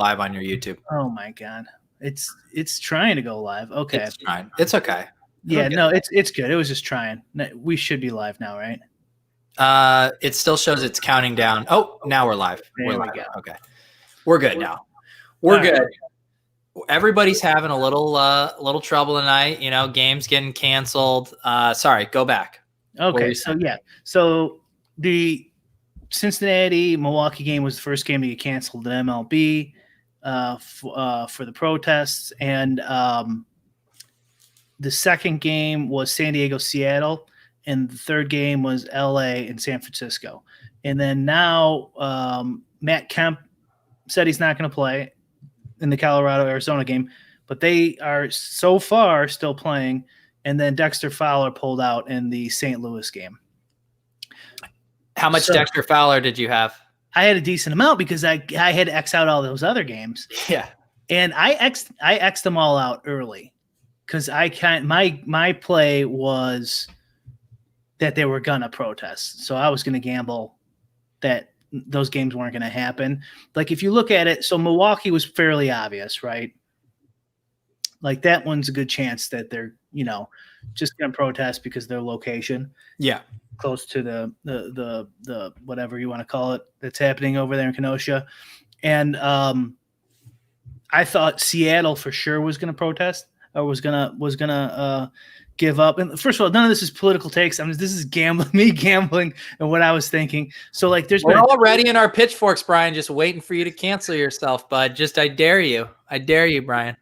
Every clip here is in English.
live on your YouTube. Oh my God. It's trying to go live. Okay. It's trying. It's okay. Yeah, no, it's good. It was just trying. We should be live now, right? It still shows it's counting down. Oh, now we're live. There we go. Okay. We're good now. We're good. Everybody's having a little trouble tonight. You know, games getting canceled. Sorry, go back. Okay, so the Cincinnati Milwaukee game was the first game to get canceled in MLB for the protests, and the second game was San Diego Seattle, and the third game was LA and San Francisco. And then now Matt Kemp said he's not going to play in the Colorado-Arizona game, but they are so far still playing. And then Dexter Fowler pulled out in the St. Louis game. How much Dexter Fowler did you have? I had a decent amount because I had to X out all those other games. Yeah. And I X'd them all out early because my play was that they were gonna protest. So I was gonna gamble that those games weren't gonna happen. Like if you look at it, so Milwaukee was fairly obvious, right? Like that one's a good chance that they're, just gonna protest because of their location. Yeah. Close to the whatever you want to call it that's happening over there in Kenosha. And I thought Seattle for sure was going to protest or was gonna give up. And first of all, none of this is political takes. This is me gambling and what I was thinking. So like we're already in our pitchforks, Brian, just waiting for you to cancel yourself, bud. I dare you, Brian.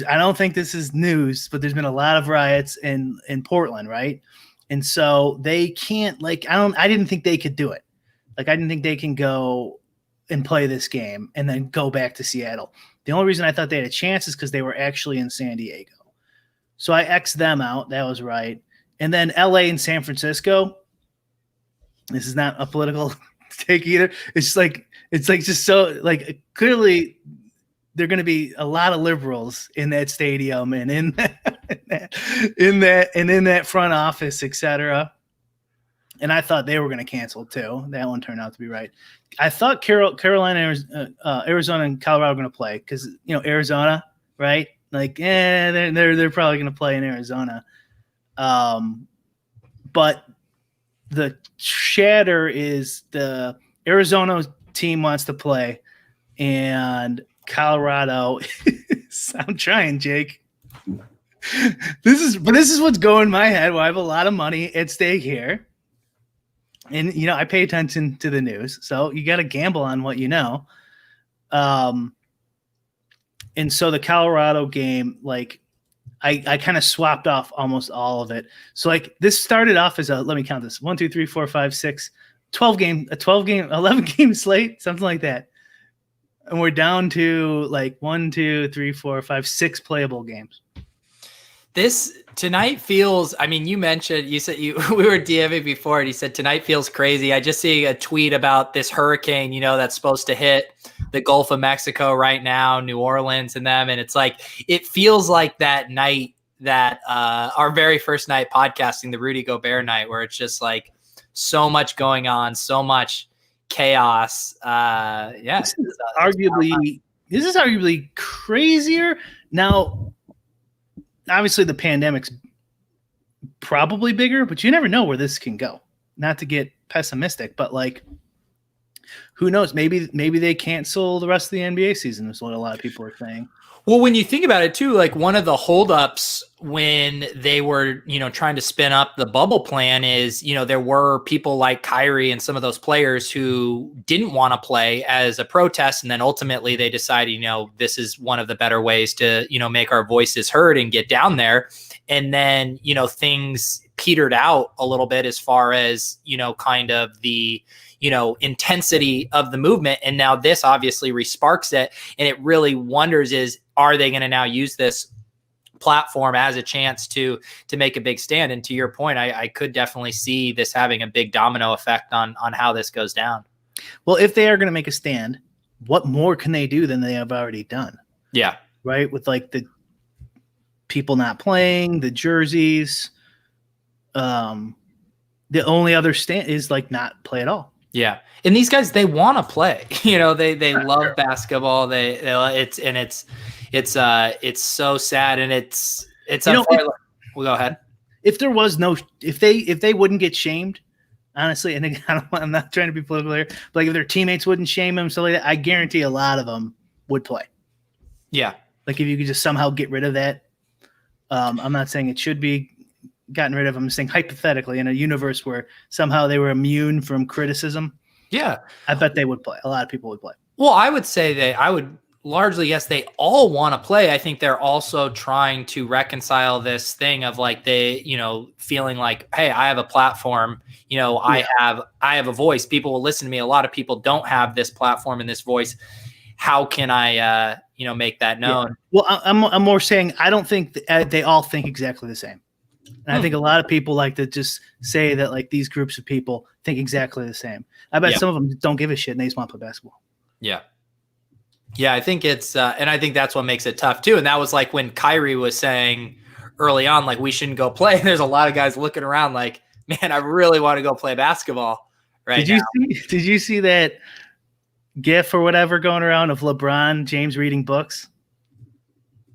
I don't think this is news, but there's been a lot of riots in Portland, right? And so they can't I didn't think they could do it. Like I didn't think they can go and play this game and then go back to Seattle. The only reason I thought they had a chance is because they were actually in San Diego. So I X'd them out. That was right. And then LA and San Francisco. This is not a political take either. It's just so clearly there are going to be a lot of liberals in that stadium and in that front office, etc. And I thought they were going to cancel too. That one turned out to be right. I thought Carolina, Arizona, and Colorado were going to play because Arizona, right? They're probably going to play in Arizona. But the shatter is the Arizona team wants to play, and Colorado. I'm trying, Jake. This is what's going in my head. Well, I have a lot of money at stake here. And, I pay attention to the news. So you got to gamble on what you know. And so the Colorado game, I kind of swapped off almost all of it. So this started off as let me count this. 1, 2, 3, 4, 5, 6, 11 game slate, something like that. And we're down to 1, 2, 3, 4, 5, 6 playable games. This tonight feels, you said we were DMing before and he said tonight feels crazy. I just see a tweet about this hurricane, that's supposed to hit the Gulf of Mexico right now, New Orleans and them. And it's it feels like that night that our very first night podcasting, the Rudy Gobert night, where it's just so much going on, so much chaos. This is arguably crazier. Now, obviously the pandemic's probably bigger, but you never know where this can go. Not to get pessimistic, but who knows? Maybe they cancel the rest of the NBA season is what a lot of people are saying. Well, when you think about it too, one of the holdups when they were, trying to spin up the bubble plan is, there were people like Kyrie and some of those players who didn't want to play as a protest. And then ultimately they decided, this is one of the better ways to, make our voices heard and get down there. And then, things petered out a little bit as far as, kind of the, intensity of the movement. And now this obviously resparks it. And it really wonders are they going to now use this platform as a chance to make a big stand? And to your point, I could definitely see this having a big domino effect on how this goes down. Well, if they are going to make a stand, what more can they do than they have already done? Yeah. Right. With the people not playing, the jerseys, the only other stand is not play at all. Yeah. And these guys, they want to play, they love basketball. It's so sad. And it's unfortunate. We'll go ahead. If they wouldn't get shamed, honestly, and again, I'm not trying to be political here, but like if their teammates wouldn't shame them, so like that, I guarantee a lot of them would play. Yeah. Like if you could just somehow get rid of that. I'm not saying it should be gotten rid of. I'm saying hypothetically in a universe where somehow they were immune from criticism. Yeah. I bet they would play. A lot of people would play. Well, I would say I would largely guess they all want to play. I think they're also trying to reconcile this thing of like feeling like, hey, I have a platform, I have a voice. People will listen to me. A lot of people don't have this platform and this voice. How can I, make that known? Yeah. Well, I'm more saying I don't think they all think exactly the same. And I think a lot of people like to just say that like these groups of people think exactly the same. I bet some of them don't give a shit and they just want to play basketball. Yeah. Yeah, I think it's and I think that's what makes it tough too. And that was like when Kyrie was saying early on, like we shouldn't go play. There's a lot of guys looking around like, man, I really want to go play basketball right now. Did you see that GIF or whatever going around of LeBron James reading books?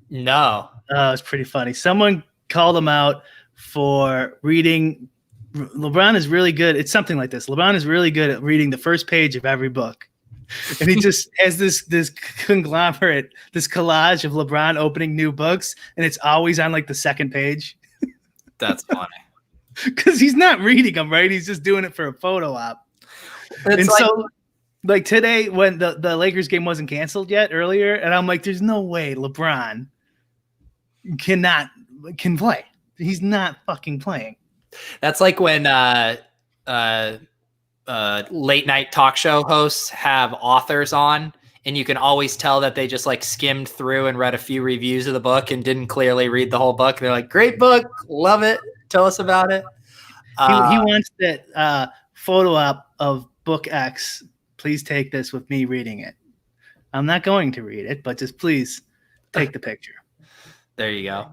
No. It's pretty funny. Someone called him out for reading. LeBron is really good. It's something like this. LeBron is really good at reading the first page of every book. And he just has this conglomerate, this collage of LeBron opening new books, and it's always on like the second page. That's funny. Because he's not reading them, right? He's just doing it for a photo op. So like today when the Lakers game wasn't canceled yet earlier, and I'm like, there's no way LeBron can play. He's not fucking playing. That's like when late night talk show hosts have authors on, and you can always tell that they just like skimmed through and read a few reviews of the book and didn't clearly read the whole book. They're like, great book, love it, tell us about it. He wants that photo op of book X. Please take this with me reading it. I'm not going to read it, but just please take the picture. There you go.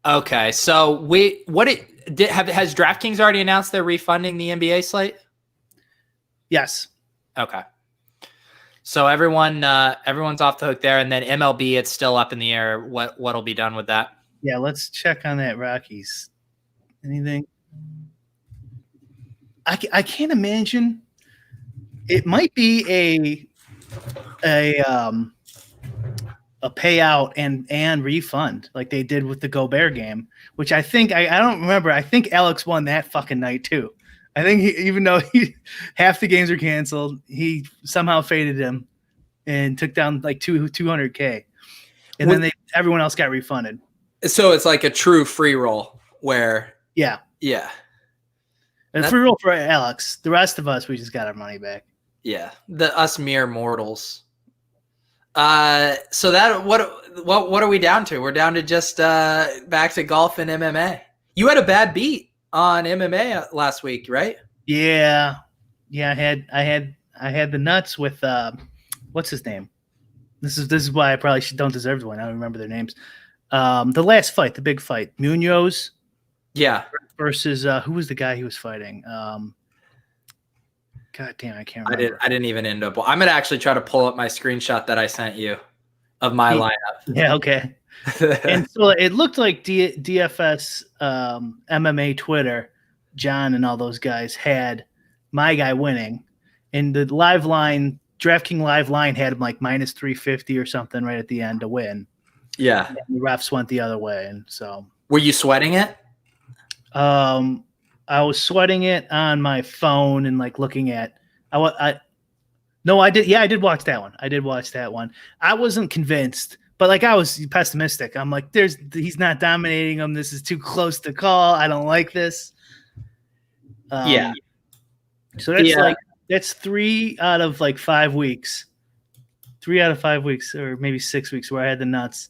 Okay, so has DraftKings already announced they're refunding the NBA slate? Yes. Okay. So everyone's off the hook there, and then MLB, it's still up in the air. What'll be done with that? Yeah, let's check on that Rockies. Anything? I can't imagine. It might be a payout and refund like they did with the Gobert game, which I think I don't remember. I think Alex won that fucking night too. I think even though half the games were canceled, he somehow faded him and took down like 200K, and then everyone else got refunded. So it's like a true free roll where yeah. A free roll for Alex. The rest of us, we just got our money back. Yeah, us mere mortals. So that what are we down to? We're down to just back to golf and MMA. You had a bad beat on MMA last week, right? Yeah. I had the nuts with what's his name? This is why I probably don't deserve to win. I don't remember their names. The last fight, the big fight, Munoz. Yeah. Versus who was the guy he was fighting? God damn, I can't remember. I didn't even end up. I'm gonna actually try to pull up my screenshot that I sent you of my lineup. Yeah, okay. And so it looked like DFS MMA Twitter, John and all those guys had my guy winning, and the live line, DraftKings live line had him like minus 350 or something right at the end to win. Yeah, and the refs went the other way, and so. Were you sweating it? I was sweating it on my phone and like looking at. No, I did. Yeah, I did watch that one. I wasn't convinced, but like I was pessimistic. I'm like, he's not dominating him. This is too close to call. I don't like this. Yeah. So that's 3 out of like 5 weeks. 3 out of 5 weeks, or maybe 6 weeks, where I had the nuts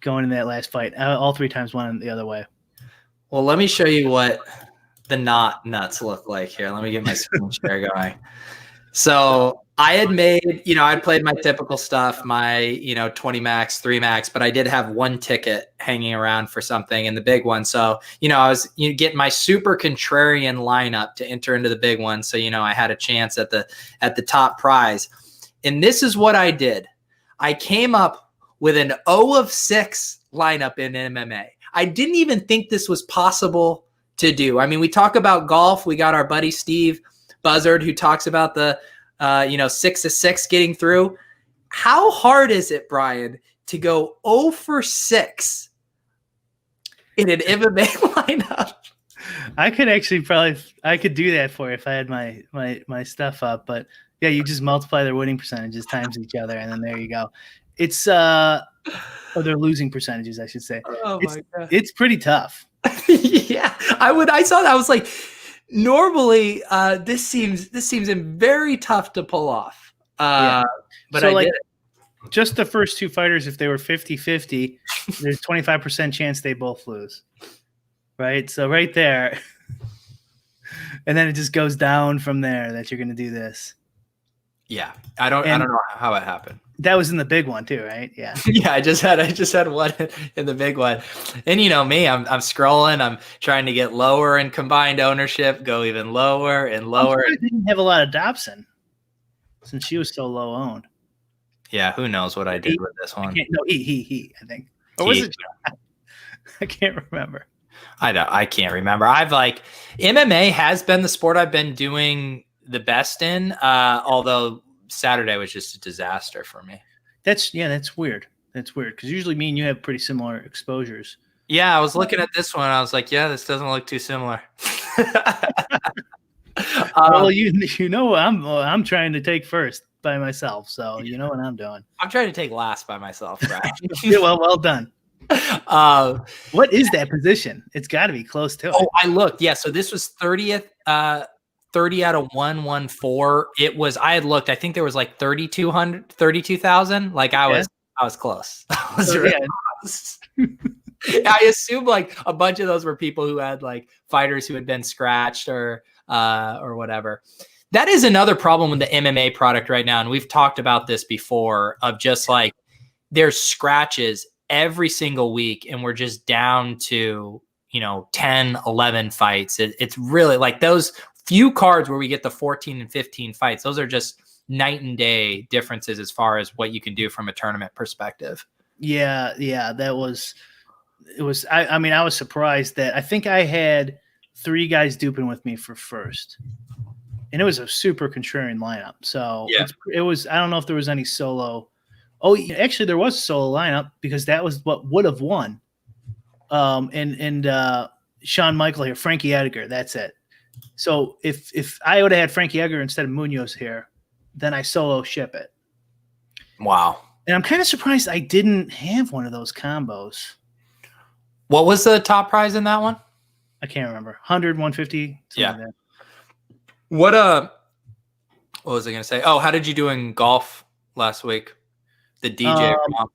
going in that last fight. All 3 times went the other way. Well, let me show you what the not nuts look like here. Let me get my screen share going. So I had made, I'd played my typical stuff, my, 20 max, 3 max, but I did have one ticket hanging around for something in the big one. So, I was getting my super contrarian lineup to enter into the big one. So, I had a chance at the top prize. And this is what I did. I came up with an 0 of 6 lineup in MMA. I didn't even think this was possible to do. I mean, we talk about golf. We got our buddy Steve Buzzard who talks about the 6 of 6 getting through. How hard is it, Brian, to go 0 for 6 in an MMA lineup? I could actually I could do that for you if I had my stuff up, but yeah, you just multiply their winning percentages times each other, and then there you go. It's their losing percentages, I should say. Oh my God. It's pretty tough. Yeah, I saw that. I was like, normally, this seems very tough to pull off. But so I did it. Just the first 2 fighters, if they were 50-50, there's 25% chance they both lose. Right? So right there. And then it just goes down from there that you're going to do this. Yeah. I don't know how it happened. That was in the big one too, right? Yeah. Yeah, I just had one in the big one. And me, I'm scrolling, I'm trying to get lower in combined ownership, go even lower and lower. I didn't have a lot of Dobson since she was so low owned. Yeah, who knows what I did with this one. He, I think. Or was it? I can't remember. I can't remember. MMA has been the sport I've been doing the best in, although Saturday was just a disaster for me. That's weird. That's weird because usually me and you have pretty similar exposures. Yeah, I was looking at this one. I was like, yeah, this doesn't look too similar. Well, I'm trying to take first by myself, so you know what I'm doing. I'm trying to take last by myself, Brad. Yeah, well done. What is that position? It's got to be close to it. Oh, I looked. Yeah, so this was 30th. 30 out of 114. It was, I had looked, I think there was like 32,000. Like I was close. I was really close. I assume like a bunch of those were people who had like fighters who had been scratched or whatever. That is another problem with the MMA product right now. And we've talked about this before of just like there's scratches every single week and we're just down to, 10, 11 fights. It's really like those few cards where we get the 14 and 15 fights. Those are just night and day differences as far as what you can do from a tournament perspective. Yeah. It was, I mean, I was surprised that I think I had 3 guys duping with me for first, and it was a super contrarian lineup. So yeah. It was, I don't know if there was any solo. Oh, actually there was a solo lineup because that was what would have won. And Shawn Michael here, Frankie Edgar, that's it. So if I would have had Frankie Edgar instead of Munoz here, then I solo ship it. Wow. And I'm kind of surprised I didn't have one of those combos. What was the top prize in that one? I can't remember. 100, 150. Yeah. Like that. What was I going to say? Oh, how did you do in golf last week? The DJ romp.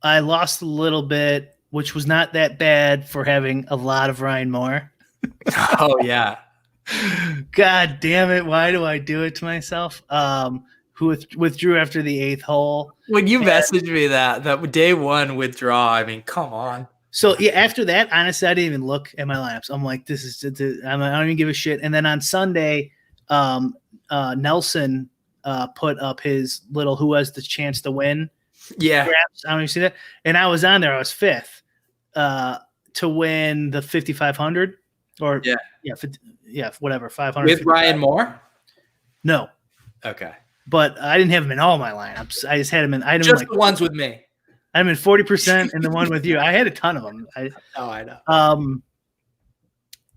I lost a little bit, which was not that bad for having a lot of Ryan Moore. Oh, yeah. God damn it. Why do I do it to myself? Who withdrew after the 8th hole. When you messaged me that day one witdraw, I mean, come on. So yeah, after that, honestly, I didn't even look at my lineups. I'm like, I don't even give a shit. And then on Sunday, Nelson put up his little who has the chance to win. Yeah. Graphs. I don't even see that. And I was on there. I was 5th to win the 5,500 or whatever, 500. With Ryan Moore? No. Okay. But I didn't have him in all my lineups. I just had him in. I had him just in the ones with me. I'm in 40% and the one with you. I had a ton of them. I know.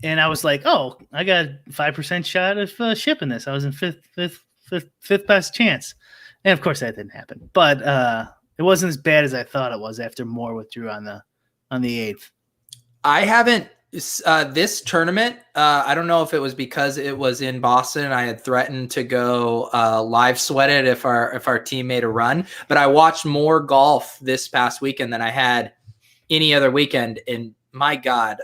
And I was like, oh, I got a 5% shot of shipping this. I was in fifth best chance. And of course that didn't happen. But it wasn't as bad as I thought it was after Moore withdrew on the 8th. I haven't this tournament. I don't know if it was because it was in Boston. I had threatened to go live sweat it if our team made a run, but I watched more golf this past weekend than I had any other weekend. And my God,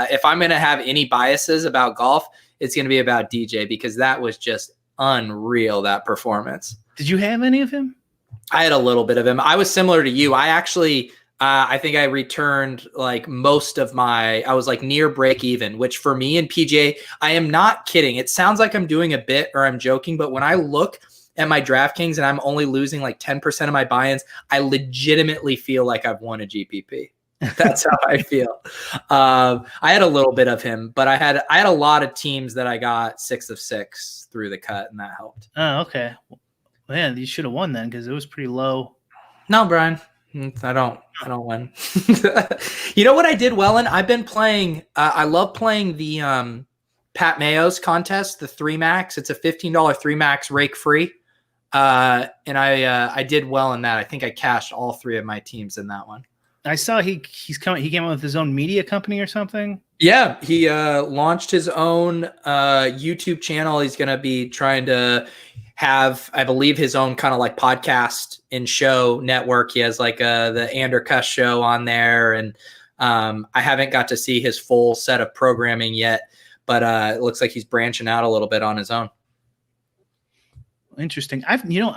if I'm going to have any biases about golf, it's going to be about DJ because that was just unreal, that performance. Did you have any of him? I had a little bit of him. I was similar to you. I actually, I think I returned like most of I was like near break even, which for me in PGA, I am not kidding. It sounds like I'm doing a bit or I'm joking, but when I look at my DraftKings and I'm only losing like 10% of my buy-ins, I legitimately feel like I've won a GPP. That's how I feel. I had a little bit of him, but I had a lot of teams that I got 6 of 6 through the cut, and that helped. Oh, okay. Man, you should have won then because it was pretty low. No, Brian, I don't win. You know what I did well in? I've been playing. I love playing the Pat Mayo's contest, the 3 max. It's a $15 3 max rake free, and I did well in that. I think I cashed all 3 of my teams in that one. I saw he came up with his own media company or something. Yeah, he launched his own YouTube channel. He's going to be trying to have, I believe, his own kind of like podcast and show network. He has like the Ander Cuss show on there, and I haven't got to see his full set of programming yet, but it looks like he's branching out a little bit on his own. Interesting. I've never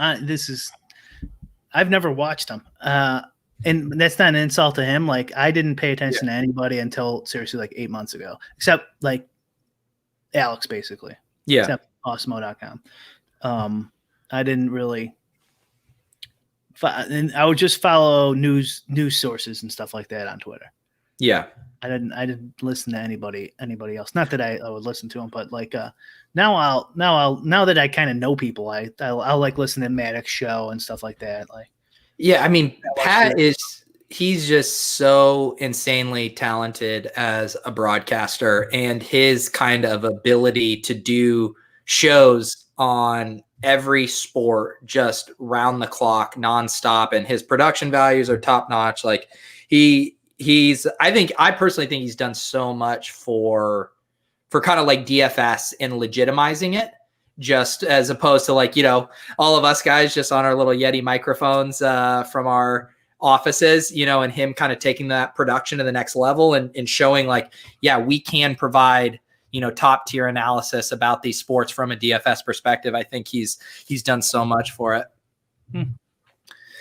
watched him. And that's not an insult to him. Like, I didn't pay attention to anybody until seriously like 8 months ago, except like Alex, basically. Yeah. Except Osmo.com. I didn't really. And I would just follow news sources and stuff like that on Twitter. Yeah. I didn't listen to anybody else. Not that I would listen to them, but like now that I kind of know people, I'll like listen to Maddox's show and stuff like that. Like. Yeah, I mean, Pat he's just so insanely talented as a broadcaster, and his kind of ability to do shows on every sport just round the clock, nonstop, and his production values are top notch. Like I personally think he's done so much for kind of like DFS and legitimizing it. Just as opposed to like, all of us guys just on our little Yeti microphones from our offices, and him kind of taking that production to the next level and showing like, yeah, we can provide, top tier analysis about these sports from a DFS perspective. I think he's done so much for it.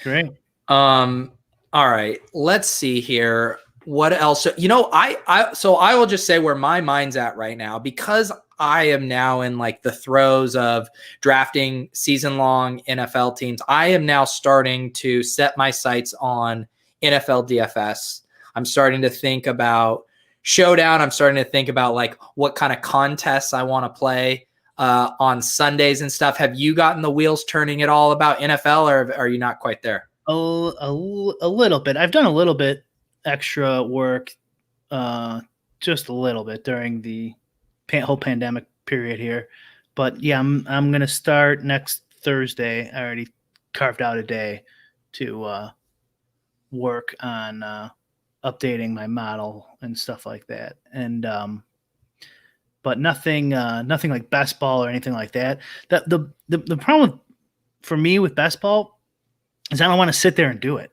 Great. All right, let's see here. What else? So I will just say where my mind's at right now, because I am now in like the throes of drafting season-long NFL teams. I am now starting to set my sights on NFL DFS. I'm starting to think about Showdown. I'm starting to think about like what kind of contests I want to play on Sundays and stuff. Have you gotten the wheels turning at all about NFL, or are you not quite there? A little bit. I've done a little bit extra work, just a little bit during the whole pandemic period here, but yeah, I'm gonna start next Thursday. I already carved out a day to work on updating my model and stuff like that, and but nothing like best ball or anything like that. The problem for me with best ball is I don't want to sit there and do it.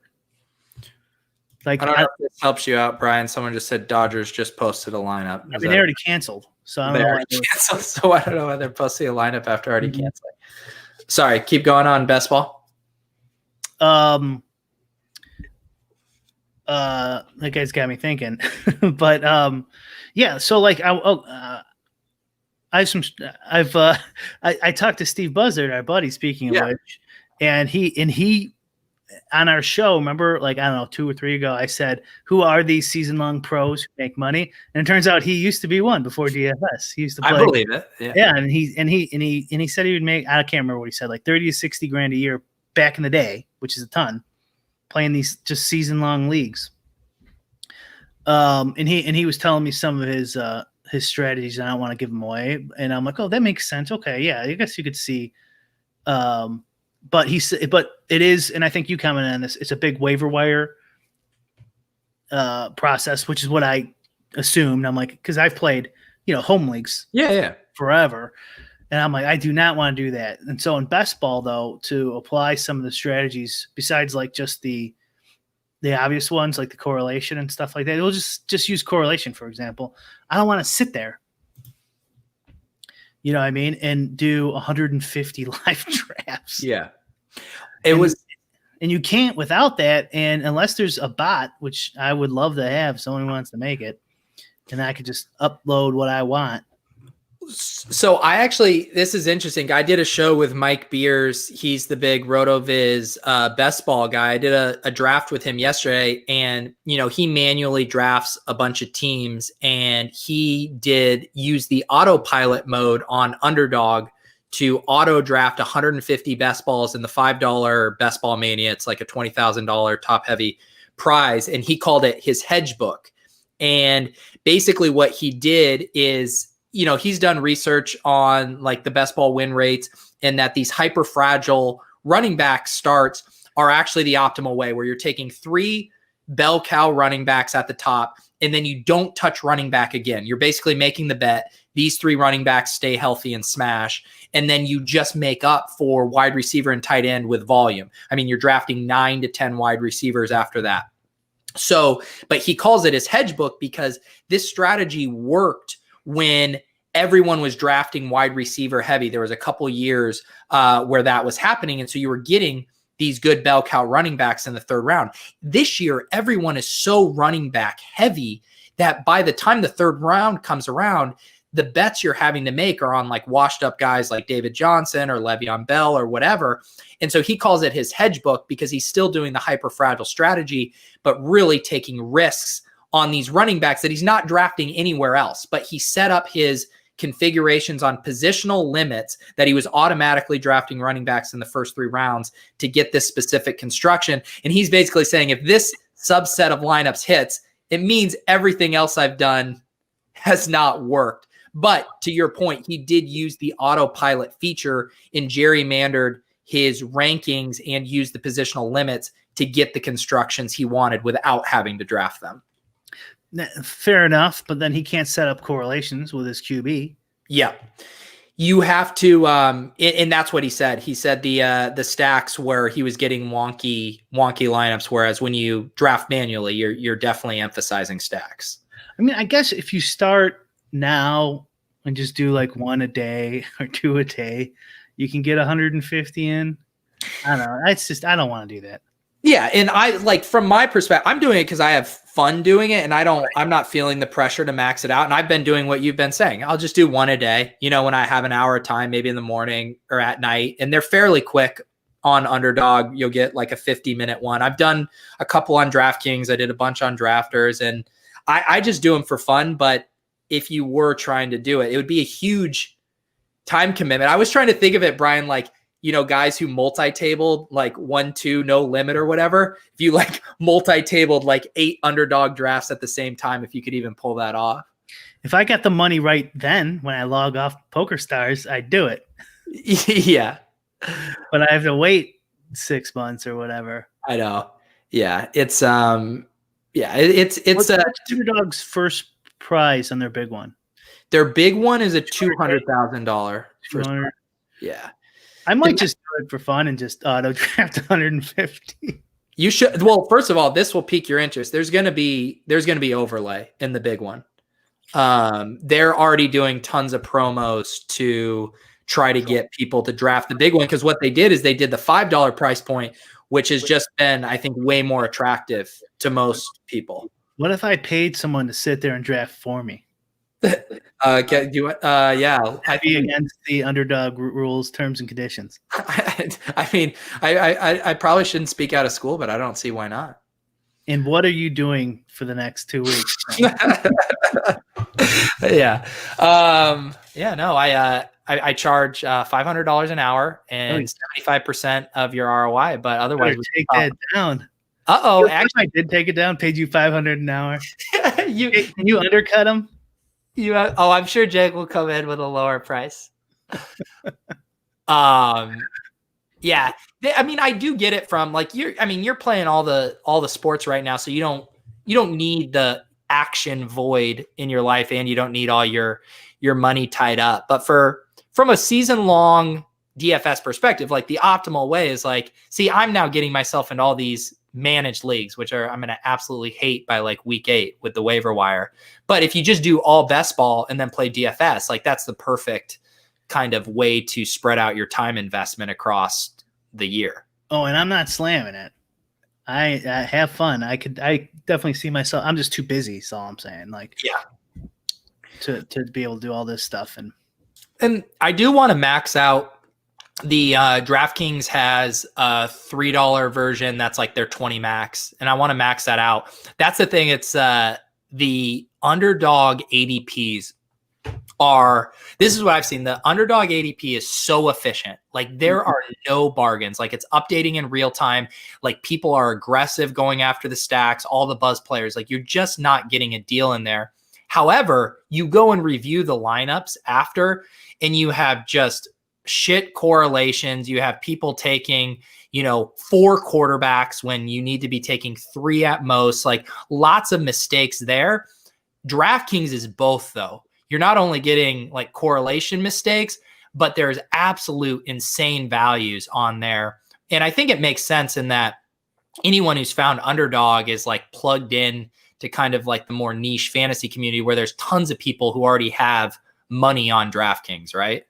Like, I don't know if this helps you out, Brian. Someone just said Dodgers just posted a lineup. I mean, they already canceled. So I don't know. So I don't know why they're posting a lineup after already canceling. Sorry, keep going on best ball. That guy's got me thinking. But yeah, so like I talked to Steve Buzzard, our buddy, speaking of which, and he on our show, remember, like, I don't know, 2 or 3 ago, I said, who are these season-long pros who make money? And it turns out he used to be one before DFS. He used to play. I believe it. Yeah, and he said he would make, I can't remember what he said, like 30 to 60 grand a year back in the day, which is a ton, playing these just season-long leagues. And he was telling me some of his strategies, and I don't want to give them away. And I'm like, oh, that makes sense. Okay, yeah, I guess you could see. But it is, and I think you commented on this, it's a big waiver wire process, which is what I assumed. I'm like, because I've played, home leagues forever. And I'm like, I do not want to do that. And so in best ball, though, to apply some of the strategies, besides like just the obvious ones, like the correlation and stuff like that, we'll just use correlation, for example. I don't want to sit there You know what I mean? And do 150 live drafts. Yeah. And you can't without that. And unless there's a bot, which I would love to have, someone wants to make it, and I could just upload what I want. So this is interesting. I did a show with Mike Beers. He's the big RotoViz best ball guy. I did a draft with him yesterday, and he manually drafts a bunch of teams, and he did use the autopilot mode on Underdog to auto draft 150 best balls in the $5 Best Ball Mania. It's like a $20,000 top heavy prize, and he called it his hedge book. And basically what he did is, he's done research on like the best ball win rates, and that these hyper fragile running back starts are actually the optimal way, where you're taking 3 bell cow running backs at the top, and then you don't touch running back again. You're basically making the bet these 3 running backs stay healthy and smash, and then you just make up for wide receiver and tight end with volume. I mean, you're drafting 9 to 10 wide receivers after that. So, but he calls it his hedge book because this strategy worked when everyone was drafting wide receiver heavy. There was a couple years where that was happening. And so you were getting these good bell cow running backs in the 3rd round. This year, everyone is so running back heavy that by the time the 3rd round comes around, the bets you're having to make are on like washed up guys like David Johnson or Le'Veon Bell or whatever. And so he calls it his hedge book because he's still doing the hyper fragile strategy, but really taking risks on these running backs that he's not drafting anywhere else. But he set up his configurations on positional limits that he was automatically drafting running backs in the first 3 rounds to get this specific construction. And he's basically saying, if this subset of lineups hits, it means everything else I've done has not worked. But to your point, he did use the autopilot feature and gerrymandered his rankings and used the positional limits to get the constructions he wanted without having to draft them. Fair enough, but then he can't set up correlations with his QB. Yeah. You have to, and that's what he said. He said the stacks where he was getting wonky lineups, whereas when you draft manually, you're definitely emphasizing stacks. I mean, I guess if you start now and just do like 1 a day or 2 a day, you can get 150 in. I don't know. I don't want to do that. Yeah. And I like, from my perspective, I'm doing it because I have fun doing it, and I'm not feeling the pressure to max it out. And I've been doing what you've been saying. I'll just do 1 a day, when I have an hour of time, maybe in the morning or at night, and they're fairly quick on Underdog. You'll get like a 50-minute one. I've done a couple on DraftKings. I did a bunch on Drafters, and I just do them for fun. But if you were trying to do it, it would be a huge time commitment. I was trying to think of it, Brian, like, guys who multi-tabled like 1-2 no limit or whatever. If you like multi-tabled like 8 Underdog drafts at the same time, if you could even pull that off. If I got the money right then when I log off PokerStars, I'd do it. Yeah. But I have to wait 6 months or whatever. I know. Yeah. It's what's Underdog's first prize on their big one? Their big one is a $200,000 first prize. Yeah. I might just do it for fun and just auto draft 150. You should. Well, first of all, this will pique your interest. There's going to be overlay in the big one. They're already doing tons of promos to try to get people to draft the big one, because what they did is they did the $5 price point, which has just been, I think, way more attractive to most people. What if I paid someone to sit there and draft for me? Yeah, I'd be against the Underdog rules, terms, and conditions. I mean, I probably shouldn't speak out of school, but I don't see why not. And what are you doing for the next 2 weeks? Yeah. No, I charge $500 an hour and 75% of your ROI, but otherwise take that down. Actually, I did take it down. Paid you $500 an hour. Can you undercut them? I'm sure Jake will come in with a lower price. Yeah. I mean, I do get it from like you're playing all the sports right now, so you don't need the action void in your life, and you don't need all your money tied up. But from a season long DFS perspective, like the optimal way is like, see, I'm now getting myself into all these managed leagues, which I'm going to absolutely hate by like week 8 with the waiver wire. But if you just do all best ball and then play DFS, like that's the perfect kind of way to spread out your time investment across the year. Oh, and I'm not slamming it. I have fun. I definitely see myself. I'm just too busy. That's all I'm saying. Like, yeah, to be able to do all this stuff. And I do want to max out the DraftKings has a $3 version. That's like their 20 max. And I want to max that out. That's the thing. It's the underdog ADPs this is what I've seen. The underdog ADP is so efficient. Like there are no bargains. Like it's updating in real time. Like people are aggressive going after the stacks, all the buzz players. Like you're just not getting a deal in there. However, you go and review the lineups after, and you have just shit correlations. You have people taking, 4 quarterbacks when you need to be taking 3 at most. Like lots of mistakes there. DraftKings is both though. You're not only getting like correlation mistakes, but there's absolute insane values on there. And I think it makes sense in that anyone who's found underdog is like plugged in to kind of like the more niche fantasy community where there's tons of people who already have money on DraftKings, right?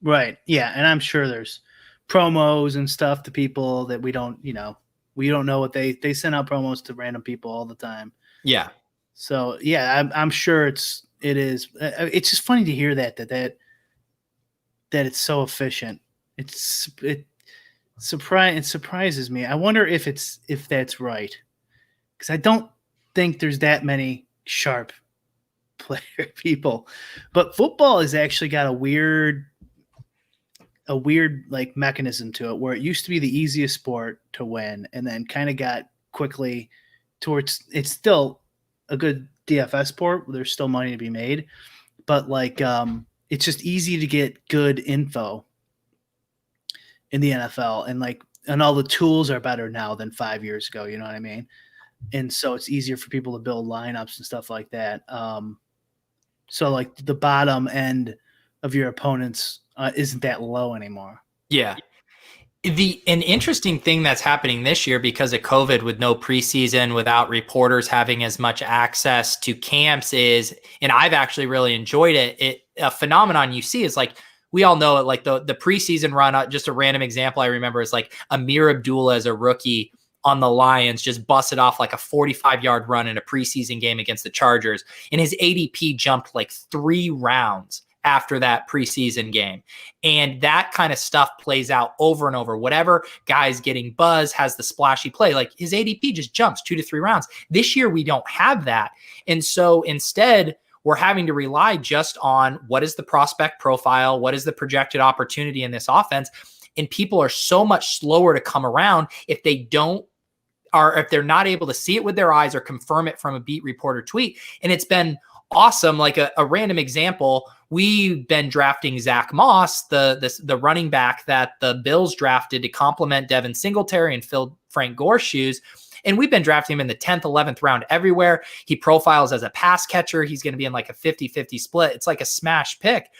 Right. Yeah. And I'm sure there's promos and stuff to people that we don't know what they send out promos to random people all the time. Yeah. So yeah, I'm sure it is. It's just funny to hear that it's so efficient. It surprises me. I wonder if that's right, because I don't think there's that many sharp player people. But football has actually got a weird like mechanism to it, where it used to be the easiest sport to win, and then kind of got quickly towards it's still a good DFS sport. There's still money to be made, but like it's just easy to get good info in the NFL, and all the tools are better now than 5 years ago. You know what I mean? And so it's easier for people to build lineups and stuff like that. So like the bottom end of your opponents isn't that low anymore. Yeah. An interesting thing that's happening this year because of COVID, with no preseason, without reporters having as much access to camps, is, and I've actually really enjoyed it. A phenomenon you see is like, we all know it, like the preseason run, just a random example I remember is like Amir Abdullah as a rookie on the Lions just busted off like a 45-yard run in a preseason game against the Chargers. And his ADP jumped like 3 rounds after that preseason game. And that kind of stuff plays out over and over. Whatever guy's getting buzz has the splashy play, like his ADP just jumps 2 to 3 rounds. This year, we don't have that. And so instead, we're having to rely just on what is the prospect profile, what is the projected opportunity in this offense. And people are so much slower to come around if they're not able to see it with their eyes or confirm it from a beat reporter tweet. And it's been awesome. Like a random example, we've been drafting Zach Moss, the running back that the Bills drafted to complement Devin Singletary and fill Frank Gore's shoes. And we've been drafting him in the 10th, 11th round everywhere. He profiles as a pass catcher. He's going to be in like a 50-50 split. It's like a smash pick.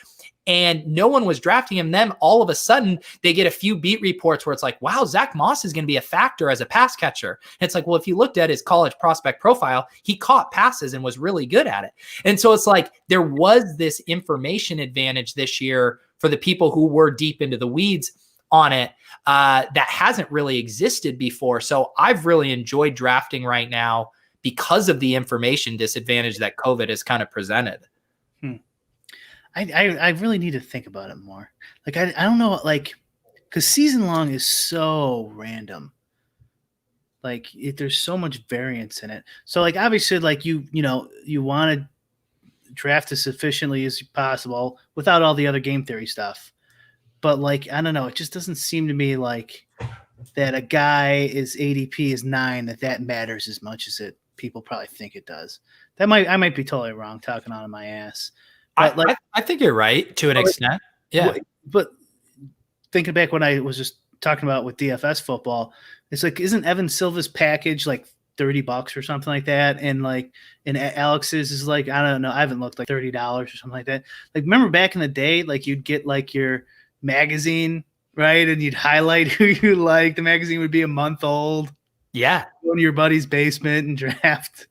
And no one was drafting him. Then all of a sudden they get a few beat reports where it's like, wow, Zach Moss is going to be a factor as a pass catcher. And it's like, well, if you looked at his college prospect profile, he caught passes and was really good at it. And so it's like, there was this information advantage this year for the people who were deep into the weeds on it that hasn't really existed before. So I've really enjoyed drafting right now because of the information disadvantage that COVID has kind of presented. I really need to think about it more. Like, I don't know, like, because season long is so random. Like, there's so much variance in it. So, like, obviously, like, you want to draft as efficiently as possible without all the other game theory stuff. But, like, I don't know. It just doesn't seem to me like that a guy is ADP is 9, that matters as much as people probably think it does. I might be totally wrong, talking out of my ass. But I think you're right to an extent. Yeah. But thinking back when I was just talking about with DFS football, it's like, isn't Evan Silva's package like $30 or something like that? And Alex's is like, I don't know, I haven't looked, like $30 or something like that. Like, remember back in the day, like you'd get like your magazine, right? And you'd highlight who you like. The magazine would be a month old. Yeah. Go to your buddy's basement and draft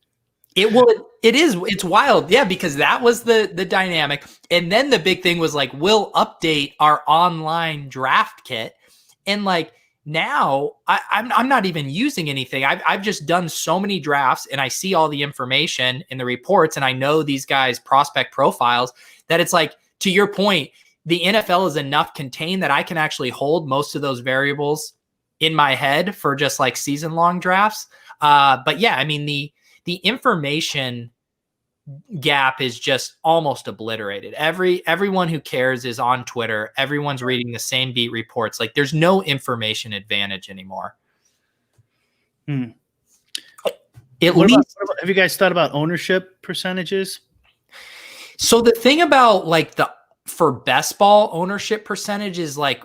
It's wild. Yeah, because that was the dynamic. And then the big thing was like, we'll update our online draft kit. And like now I'm not even using anything. I've just done so many drafts and I see all the information in the reports and I know these guys' prospect profiles that it's like, to your point, the NFL is enough contained that I can actually hold most of those variables in my head for just like season long drafts. But yeah, I mean, the information gap is just almost obliterated. Everyone who cares is on Twitter. Everyone's reading the same beat reports. Like there's no information advantage anymore. At least, have you guys thought about ownership percentages? So the thing about like for best ball ownership percentage is like,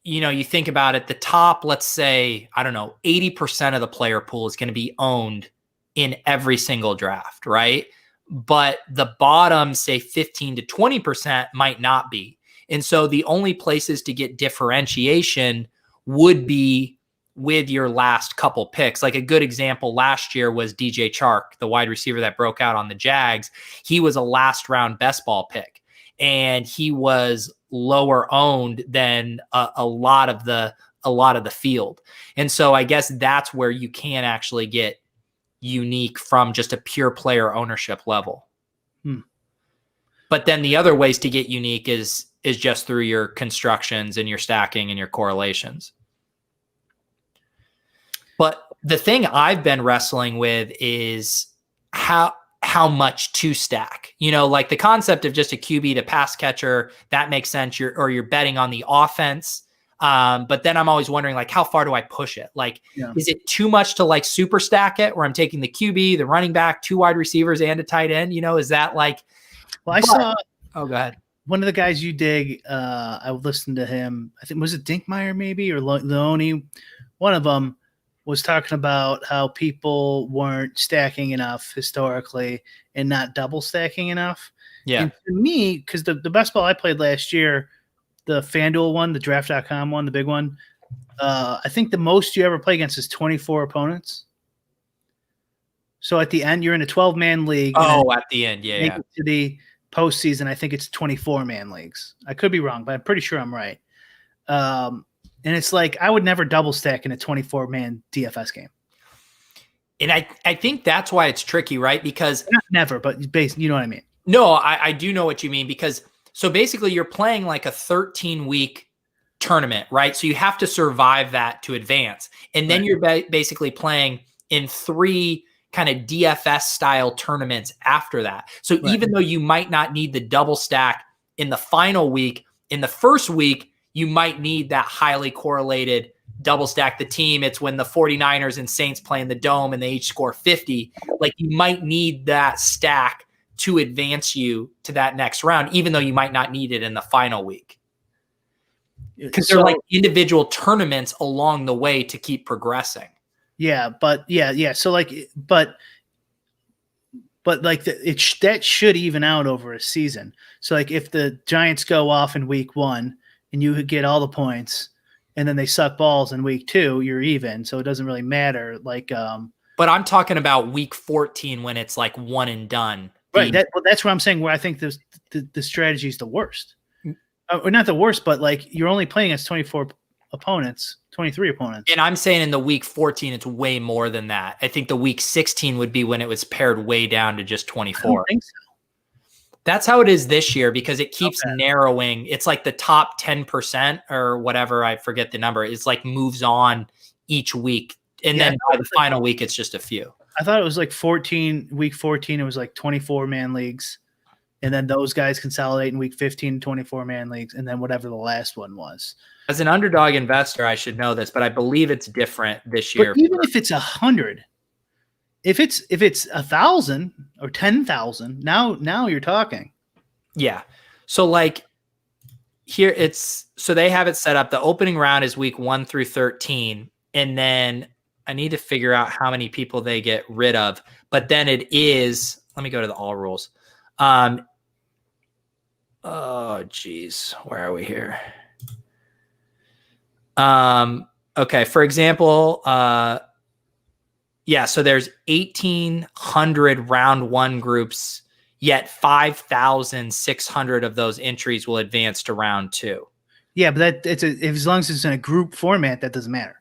you think about it, the top, let's say, I don't know, 80% of the player pool is going to be owned in every single draft, right? But the bottom, say 15 to 20% might not be. And so the only places to get differentiation would be with your last couple picks. Like a good example last year was DJ Chark, the wide receiver that broke out on the Jags. He was a last round best ball pick and he was lower owned than a lot of the field. And so I guess that's where you can actually get unique from just a pure player ownership level. But then the other ways to get unique is just through your constructions and your stacking and your correlations. But the thing I've been wrestling with is how much to stack. Like the concept of just a QB to pass catcher, that makes sense. You're betting on the offense. But then I'm always wondering, like, how far do I push it? Like, is it too much to like super stack it where I'm taking the QB, the running back, 2 wide receivers and a tight end? Is that like, well, I saw, oh, go ahead. One of the guys you dig, I listened to him. I think, was it Dinkmeyer maybe, or Leone? One of them was talking about how people weren't stacking enough historically and not double stacking enough. Yeah. And to me, because the best ball I played last year, the FanDuel one, the draft.com one, the big one, I think the most you ever play against is 24 opponents. So at the end, you're in a 12-man league. Oh, at the end, yeah. To the postseason, I think it's 24-man leagues. I could be wrong, but I'm pretty sure I'm right. And it's like I would never double stack in a 24-man DFS game. And I think that's why it's tricky, right? Because not never, but you know what I mean? No, I do know what you mean, because so basically you're playing like a 13-week tournament, right? So you have to survive that to advance. And then you're basically playing in 3 kind of DFS style tournaments after that. So even though you might not need the double stack in the final week, in the first week, you might need that highly correlated double stack the team. It's when the 49ers and Saints play in the dome and they each score 50. Like you might need that stack to advance you to that next round, even though you might not need it in the final week. Because they're like individual tournaments along the way to keep progressing. Yeah, but yeah. So like, but like that should even out over a season. So like if the Giants go off in week 1 and you get all the points and then they suck balls in week 2, you're even. So it doesn't really matter. Like, but I'm talking about week 14 when it's like one and done. Right. That's what I'm saying, where I think the strategy is the worst. Or not the worst, but like you're only playing against 24 opponents, 23 opponents. And I'm saying in the week 14, it's way more than that. I think the week 16 would be when it was pared way down to just 24. I don't think so. That's how it is this year, because it keeps narrowing. It's like the top 10% or whatever, I forget the number. It's like moves on each week. And then by the final week, it's just a few. I thought it was like week 14, it was like 24-man leagues. And then those guys consolidate in week 15, 24-man leagues, and then whatever the last one was. As an underdog investor, I should know this, but I believe it's different this year. But even if it's 100, if it's 1,000 or 10,000, now you're talking. Yeah. So like here so they have it set up. The opening round is week 1 through 13. And then I need to figure out how many people they get rid of, but then it is, let me go to the all rules. Oh geez, where are we here? Okay. For example, Yeah, so there's 1,800 round one groups, yet 5,600 of those entries will advance to round two. Yeah, but as long as it's in a group format, that doesn't matter.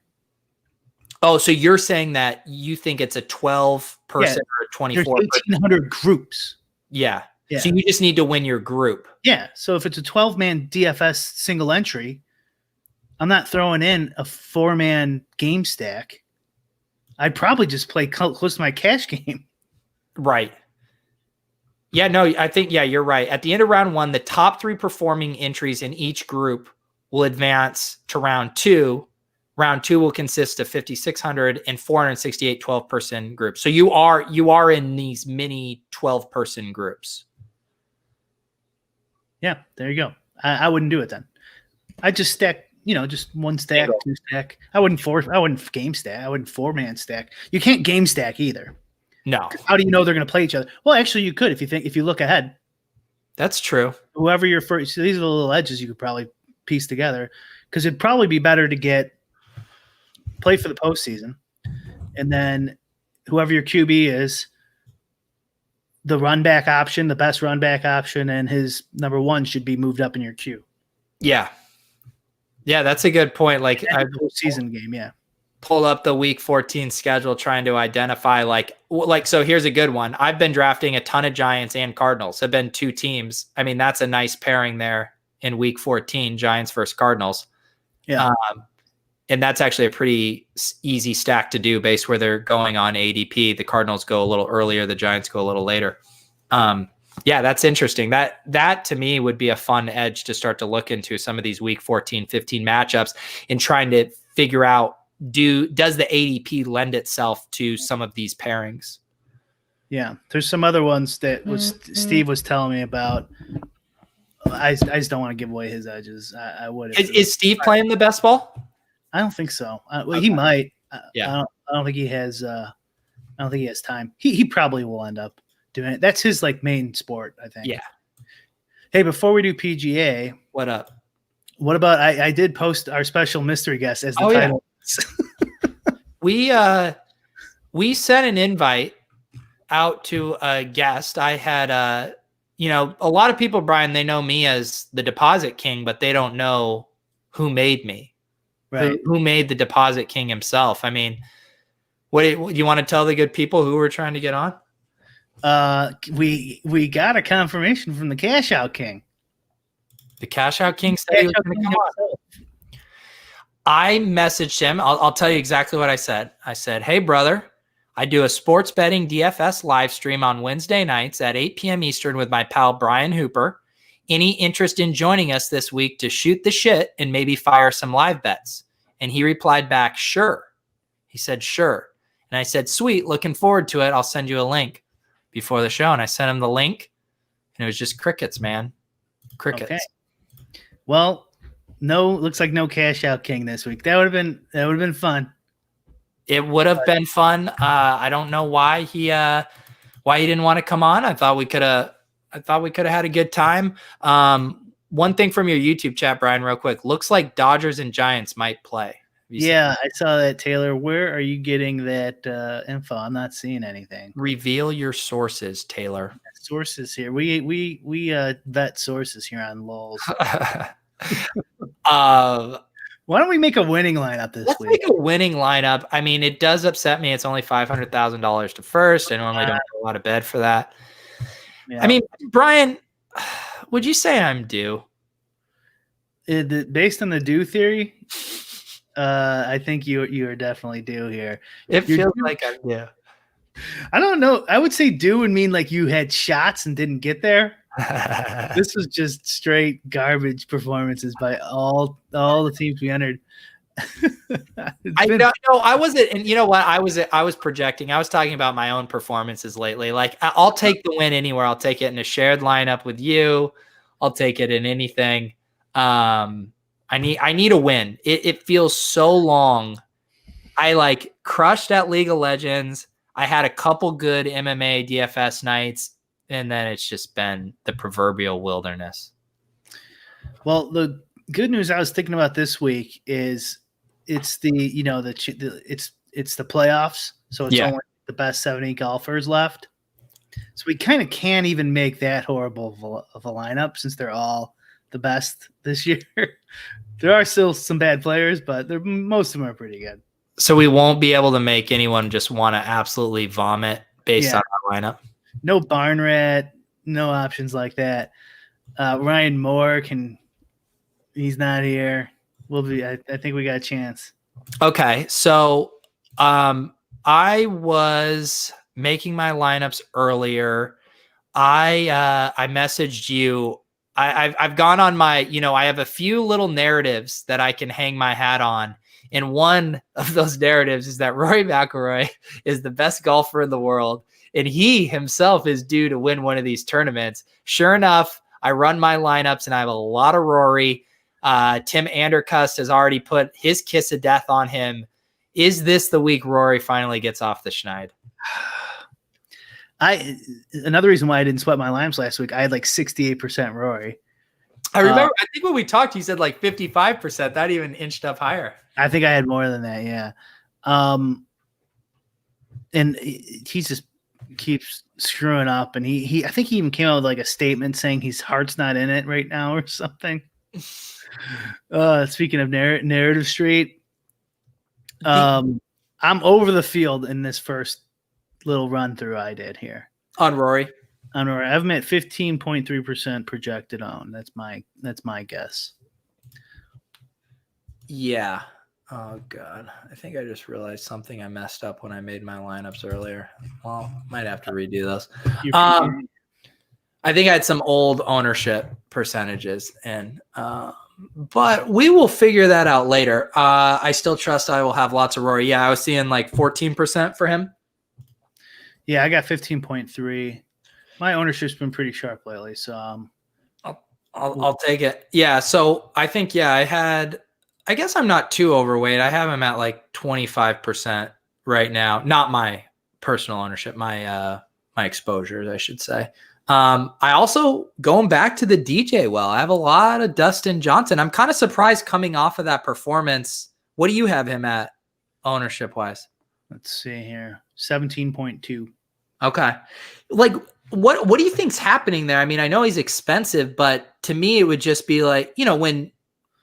Oh, so you're saying that you think it's a 12-person or a 24? There's 1,800 groups. Yeah. Yeah. So you just need to win your group. Yeah. So if it's a 12-man DFS single entry, I'm not throwing in a 4-man game stack. I'd probably just play close to my cash game. Right. Yeah, no, I think, yeah, you're right. At the end of round one, the top 3 performing entries in each group will advance to round two. Round two will consist of 5,600 and 468 12-person groups. So you are in these mini 12-person groups. Yeah, there you go. I wouldn't do it then. I just stack, just one stack, two stack. I wouldn't game stack. I wouldn't 4-man stack. You can't game stack either. No. How do you know they're going to play each other? Well, actually, you could if you look ahead. That's true. Whoever your first, so these are the little edges you could probably piece together, because it'd probably be better to play for the postseason, and then whoever your QB is, the run back option, the best run back option, and his number 1 should be moved up in your queue. Yeah. Yeah, that's a good point. Like a season game, yeah. Pull up the week 14 schedule trying to identify so here's a good one. I've been drafting a ton of Giants and Cardinals. Have been 2 teams. I mean, that's a nice pairing there in week 14, Giants versus Cardinals. Yeah. And that's actually a pretty easy stack to do based where they're going on ADP. The Cardinals go a little earlier, the Giants go a little later. Yeah, that's interesting. That to me would be a fun edge to start to look into some of these week 14, 15 matchups and trying to figure out, does the ADP lend itself to some of these pairings? Yeah, there's some other ones that Steve was telling me about. I just don't want to give away his edges. I would. Is Steve playing the best ball? I don't think so. Okay. He might. Yeah. I don't think he has. I don't think he has time. He probably will end up doing it. That's his main sport, I think. Yeah. Hey, before we do PGA, what up? What about I did post our special mystery guest as the title. Yeah. We sent an invite out to a guest. I had a lot of people, Brian, they know me as the deposit king, but they don't know who made me. Right. Who made the deposit king himself. I mean, what do you want to tell the good people who we're trying to get on? We got a confirmation from the Cash Out King. The Cash Out King said he was going to come on. I messaged him. I'll tell you exactly what I said. I said, "Hey, brother, I do a sports betting DFS live stream on Wednesday nights at 8 p.m. Eastern with my pal Brian Hooper. Any interest in joining us this week to shoot the shit and maybe fire some live bets?" And he replied back, "Sure." He said, "Sure." And I said, "Sweet, looking forward to it. I'll send you a link before the show." And I sent him the link, and it was just crickets, man. Crickets. Okay. Well, looks like no Cash Out King this week. That would have been fun. It would have been fun. I don't know why he didn't want to come on. I thought we could have had a good time. One thing from your YouTube chat, Brian, real quick. Looks like Dodgers and Giants might play. Yeah, I saw that, Taylor. Where are you getting that info? I'm not seeing anything. Reveal your sources, Taylor. Sources here. We vet sources here on Lolz. Why don't we make a winning lineup this week? Let's make a winning lineup. I mean, it does upset me. It's only $500,000 to first. I normally don't have a lot of bet for that. Yeah. I mean, Brian, would you say I'm due? Based on the due theory, I think you are definitely due here. It feels like I'm due. I don't know. I would say due would mean like you had shots and didn't get there. This was just straight garbage performances by all the teams we entered. I wasn't, and you know what? I was projecting. I was talking about my own performances lately. Like, I'll take the win anywhere. I'll take it in a shared lineup with you. I'll take it in anything. I need a win. It feels so long. I crushed at League of Legends. I had a couple good MMA DFS nights. And then it's just been the proverbial wilderness. Well, the good news I was thinking about this week is it's the playoffs. So it's only the best 70 golfers left. So we kind of can't even make that horrible of a lineup since they're all the best this year. There are still some bad players, but most of them are pretty good. So we won't be able to make anyone just want to absolutely vomit based on our lineup. No barn rat, no options like that. Ryan Moore he's not here. I think we got a chance. Okay. So I was making my lineups earlier. I messaged you. I've gone on my, I have a few little narratives that I can hang my hat on. And one of those narratives is that Rory McIlroy is the best golfer in the world. And he himself is due to win one of these tournaments. Sure enough, I run my lineups and I have a lot of Rory. Tim Andercust has already put his kiss of death on him. Is this the week Rory finally gets off the schneid? Another reason why I didn't sweat my lineups last week, I had like 68% Rory. I remember, I think when we talked, you said like 55%. That even inched up higher. I think I had more than that, yeah. And he just keeps screwing up. And I think he even came out with like a statement saying his heart's not in it right now or something. Speaking of narrative street, I'm over the field in this first little run through I did here on Rory. I have him at 15.3% projected on. That's my guess. Yeah. Oh God. I think I just realized something I messed up when I made my lineups earlier. Well, might have to redo those. I think I had some old ownership percentages and but we will figure that out later. I still trust I will have lots of Rory. Yeah, I was seeing like 14% for him. Yeah, I got 15.3. My ownership's been pretty sharp lately, so I'll take it. Yeah, so I think I guess I'm not too overweight. I have him at like 25% right now. Not my personal ownership, my exposures, I should say. I also, going back to the DJ I have a lot of Dustin Johnson. I'm kind of surprised coming off of that performance. What do you have him at ownership wise? Let's see here. 17.2. Okay. Like what do you think's happening there? I mean, I know he's expensive, but to me it would just be like, when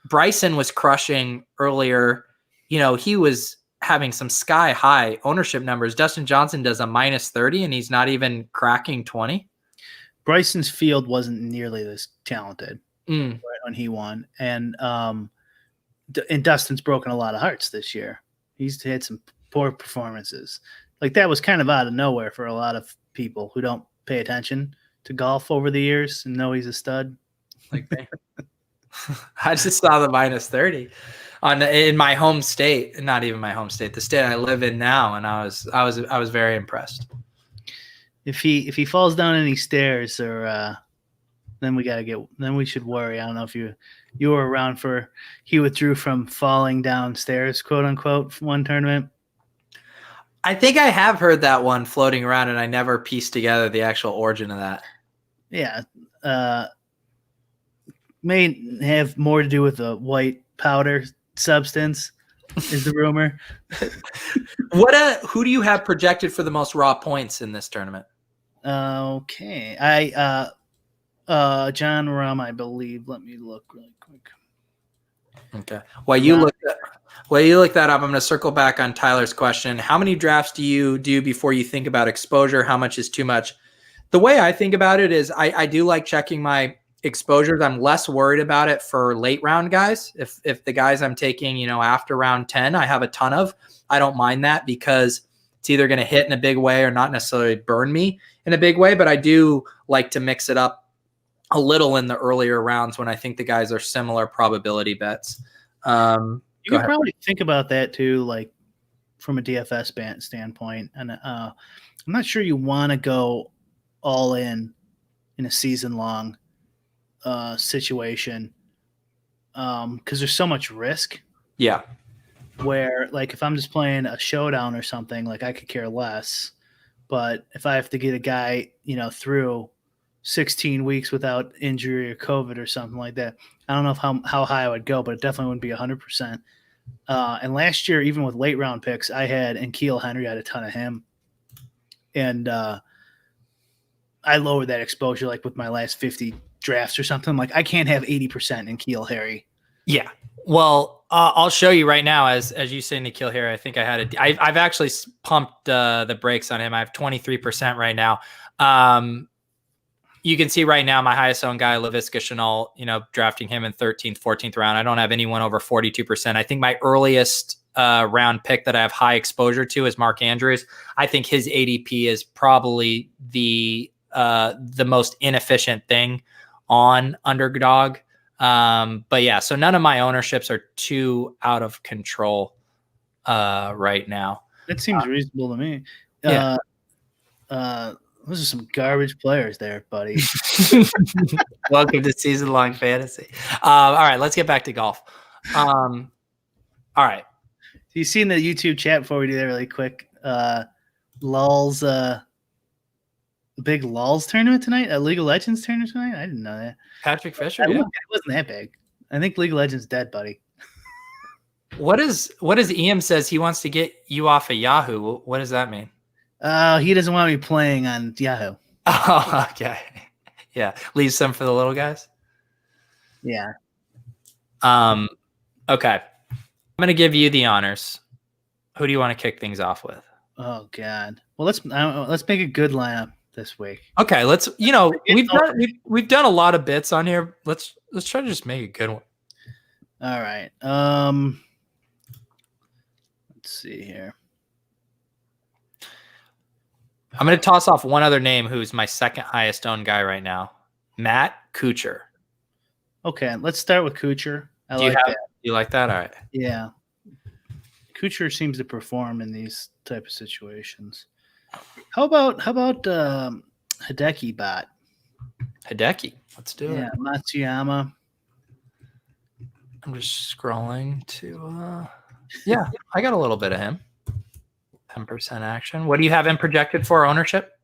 Bryson was crushing earlier, he was having some sky high ownership numbers. Dustin Johnson does a -30 and he's not even cracking 20. Bryson's field wasn't nearly this talented right when he won. And Dustin's broken a lot of hearts this year. He's had some poor performances. Like that was kind of out of nowhere for a lot of people who don't pay attention to golf over the years and know he's a stud. Like me. I just saw the -30 in my home state, not even my home state, the state I live in now, and I was very impressed. If he falls down any stairs or then we should worry. I don't know if you were around for he withdrew from falling downstairs, quote unquote, from one tournament. I think I have heard that one floating around, and I never pieced together the actual origin of that. Yeah. May have more to do with the white powder substance is the rumor. Who do you have projected for the most raw points in this tournament? Okay. John Rahm, I believe. Let me look really quick. Okay. While you look that up, I'm going to circle back on Tyler's question. How many drafts do you do before you think about exposure? How much is too much? The way I think about it is I do like checking my exposures. I'm less worried about it for late round guys. If the guys I'm taking, after round 10, I have a ton of, I don't mind that because it's either going to hit in a big way or not necessarily burn me in a big way. But I do like to mix it up a little in the earlier rounds when I think the guys are similar probability bets. You can probably think about that too, like from a DFS standpoint. And I'm not sure you want to go all in a season-long situation because there's so much risk. Yeah. Where, like, if I'm just playing a showdown or something, like, I could care less. But if I have to get a guy, through 16 weeks without injury or COVID or something like that, I don't know how high I would go, but it definitely wouldn't be 100%. And last year, even with late round picks, I had N'Keal Henry. I had a ton of him. And I lowered that exposure like with my last 50 drafts or something. Like I can't have 80% N'Keal Harry. Yeah. Well, I'll show you right now. As you say, N'Keal Harry, I think I've actually pumped the brakes on him. I have 23% right now. You can see right now my highest owned guy, Laviska Shenault, drafting him in 13th, 14th round. I don't have anyone over 42%. I think my earliest round pick that I have high exposure to is Mark Andrews. I think his ADP is probably the most inefficient thing on Underdog. But yeah, so none of my ownerships are too out of control right now. That seems reasonable to me. Yeah. Those are some garbage players there, buddy. Welcome to season-long fantasy. All right, let's get back to golf. All right. So you seen the YouTube chat before we do that really quick? Lolz, big Lolz tournament tonight? A League of Legends tournament tonight? I didn't know that. Patrick Fisher? It wasn't that big. I think League of Legends dead, buddy. What does Ian says he wants to get you off of Yahoo? What does that mean? He doesn't want me playing on Yahoo. Oh, okay. Yeah. Leave some for the little guys. Yeah. Okay. I'm going to give you the honors. Who do you want to kick things off with? Oh God. Well, let's make a good lineup this week. Okay. We've done a lot of bits on here. Let's try to just make a good one. All right. Let's see here. I'm going to toss off one other name who's my second highest owned guy right now. Matt Kuchar. Okay, let's start with Kuchar. You like that? All right. Yeah. Kuchar seems to perform in these type of situations. How about Hideki bot? Hideki. Let's do it. Yeah, Matsuyama. I'm just scrolling to yeah, I got a little bit of him. 10% action. What do you have him projected for ownership?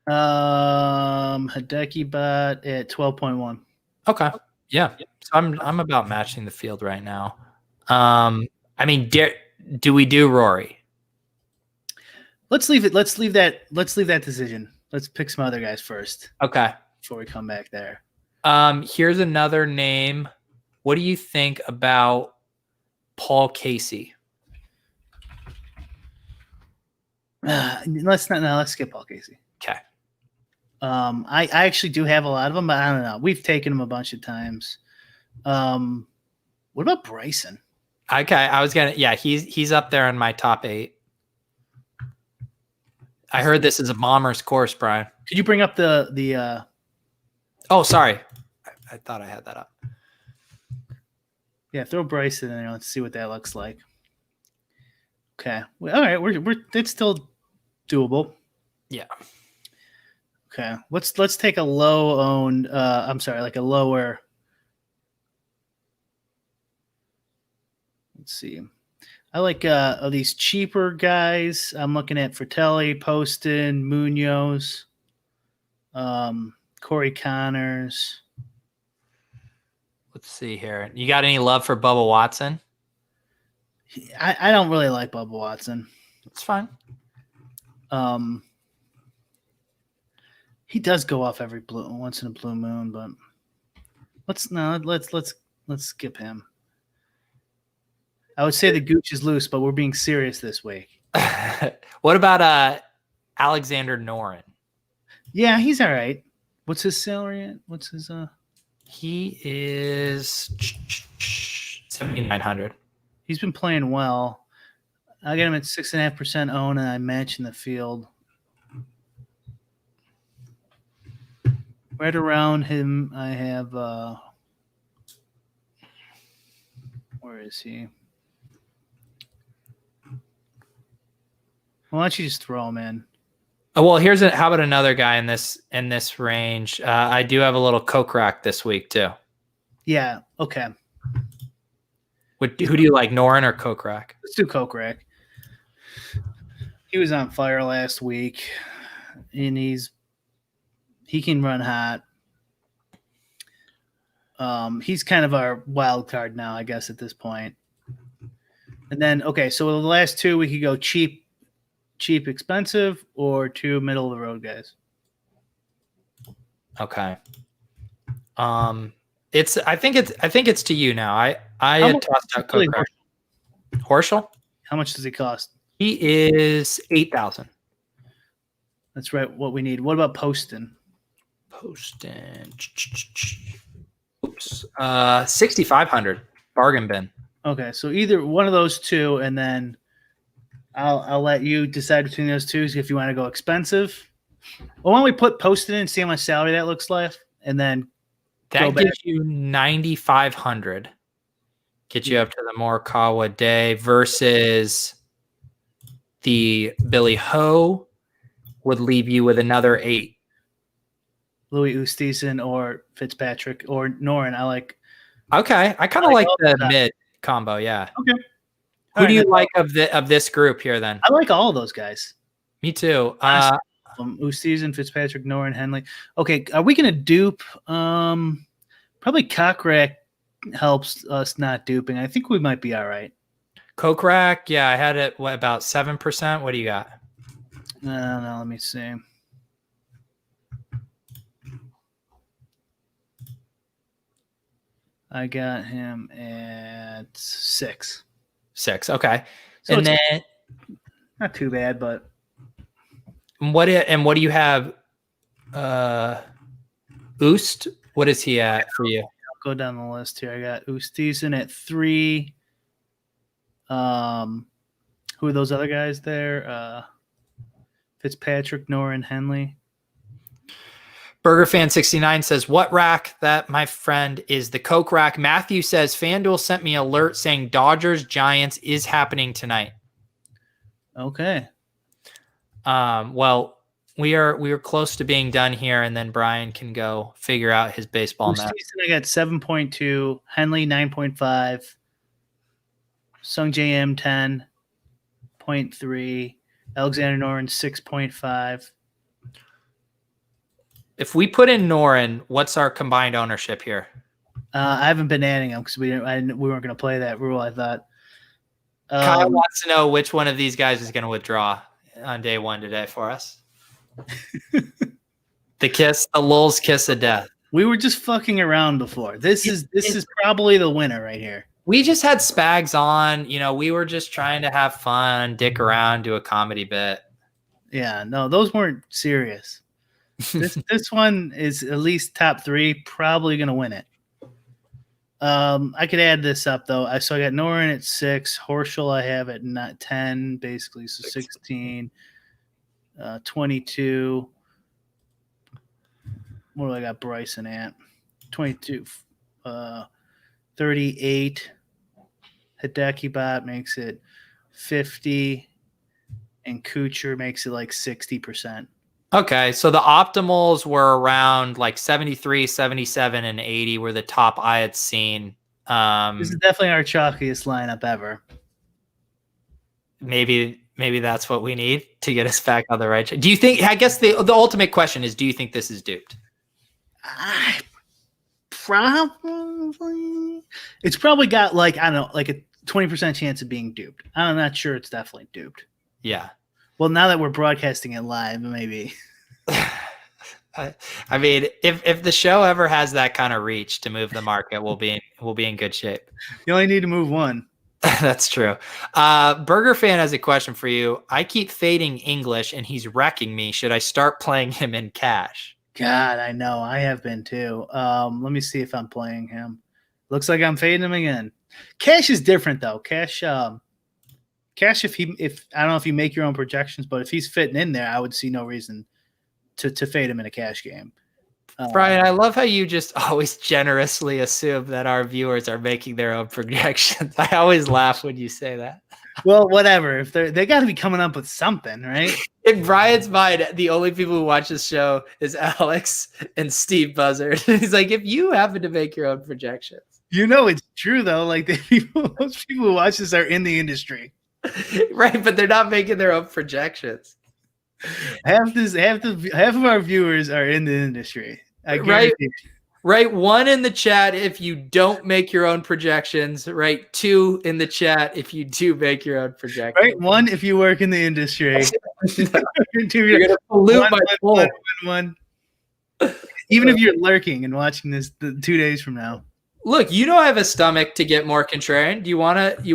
Hideki bot at 12.1. Okay. Yeah. So I'm about matching the field right now. I mean, do we do Rory? Let's leave it. Let's leave that decision. Let's pick some other guys first. Okay. Before we come back there. Here's another name. What do you think about Paul Casey? Let's skip Paul Casey. Okay. I actually do have a lot of them, but I don't know. We've taken them a bunch of times. What about Bryson? Okay, he's up there in my top 8. I heard this is a bomber's course, Brian. Could you bring up the Oh, sorry. I thought I had that up. Yeah, throw Bryson in there. Let's see what that looks like. Okay. Well, all right, we're it's still doable. Yeah. Okay. Let's take a low owned like a lower. Let's see. I like these cheaper guys. I'm looking at Fratelli, Poston, Munoz, Corey Connors. Let's see here. You got any love for Bubba Watson? I don't really like Bubba Watson. It's fine. He does go off every once in a blue moon, but let's skip him. I would say the gooch is loose, but we're being serious this week. What about Alexander Noren? Yeah, he's all right. What's his salary at? What's his He is 7,900. He's been playing well. I got him at 6.5% own, and I match in the field. Right around him, I have. Where is he? Why don't you just throw him in? Oh, well, how about another guy in this range? I do have a little Kokrak this week too. Yeah. Okay. Who do you like, Noren or Kokrak? Let's do Kokrak. He was on fire last week, and he can run hot. He's kind of our wild card now, I guess, at this point. And then, okay, so the last two we could go cheap, expensive, or two middle of the road guys. Okay. I think it's to you now. I had tossed out Kokrak. Horschel? How much does he cost? He is 8,000. That's right. What we need. What about Poston? Oops. 6,500 bargain bin. Okay, so either one of those two, and then I'll let you decide between those two if you want to go expensive. Well, why don't we put Poston in and see how much salary that looks like, and then that gives you 9,500. Get you up to the Morikawa Day versus the Billy Ho would leave you with another 8. Louis Oosthuizen or Fitzpatrick or Noren. I like. Okay, I kind of like the mid combo. Yeah. Okay. Who do you like of this group here then? I like all of those guys. Me too. Oosthuizen, Fitzpatrick, Noren, Henley. Okay, are we gonna dupe? Probably Kokrak helps us not duping. I think we might be all right. Kokrak, yeah, I had it about 7%. What do you got? I don't know. Let me see. I got him at 6. 6, okay. So and then not too bad, but what do you have? Oost, what is he at for you? I'll go down the list here. I got Oosthuizen at 3. Who are those other guys there? Fitzpatrick, Noren, Henley. BurgerFan69 says, what rack? That, my friend, is the Coke rack. Matthew says, FanDuel sent me alert saying Dodgers Giants is happening tonight. Okay. Well, we are close to being done here, and then Brian can go figure out his baseball map. I got 7.2, Henley 9.5, Sung JM 10.3, Alexander Noren 6.5. If we put in Noren, what's our combined ownership here? I haven't been adding them because we weren't going to play that rule. I thought. Kyle wants to know which one of these guys is going to withdraw on day 1 today for us. The Lolz kiss of death. We were just fucking around before. This is probably the winner right here. We just had Spags on. We were just trying to have fun, dick around, do a comedy bit. Yeah, no, those weren't serious. This one is at least top 3, probably going to win it. I could add this up though. So I got Noren at 6, Horschel I have at 10, basically, so 16, 22. What do I got Bryson at? 22, 38. Hideki Bot makes it 50, and Kuchar makes it like 60%. Okay, so the optimals were around like 73, 77, and 80 were the top I had seen. This is definitely our chalkiest lineup ever. Maybe that's what we need to get us back on the right track. Do you think, I guess the ultimate question is, do you think this is duped? Probably. It's probably got like, I don't know, like a 20% chance of being duped. I'm not sure it's definitely duped. Yeah. Well, now that we're broadcasting it live, maybe. I mean, if the show ever has that kind of reach to move the market, we'll be in good shape. You only need to move one. That's true. Burger Fan has a question for you. I keep fading English and he's wrecking me. Should I start playing him in cash? God, I know. I have been too. Let me see if I'm playing him. Looks like I'm fading him again. Cash is different though. Cash, if I don't know if you make your own projections, but if he's fitting in there, I would see no reason to fade him in a cash game. Brian, I love how you just always generously assume that our viewers are making their own projections. I always laugh when you say that. Well, whatever. If they got to be coming up with something, right? In Brian's mind, the only people who watch this show is Alex and Steve Buzzard. He's like, if you happen to make your own projections. It's true though. Like most people who watch this are in the industry. Right, but they're not making their own projections. Half of our viewers are in the industry. I right. Write 1 in the chat if you don't make your own projections. Write 2 in the chat if you do make your own projections. Right, 1 if you work in the industry. No, you're gonna pollute my poll. One. Even if you're lurking and watching this 2 days from now. Look, you know I have a stomach to get more contrarian. Do you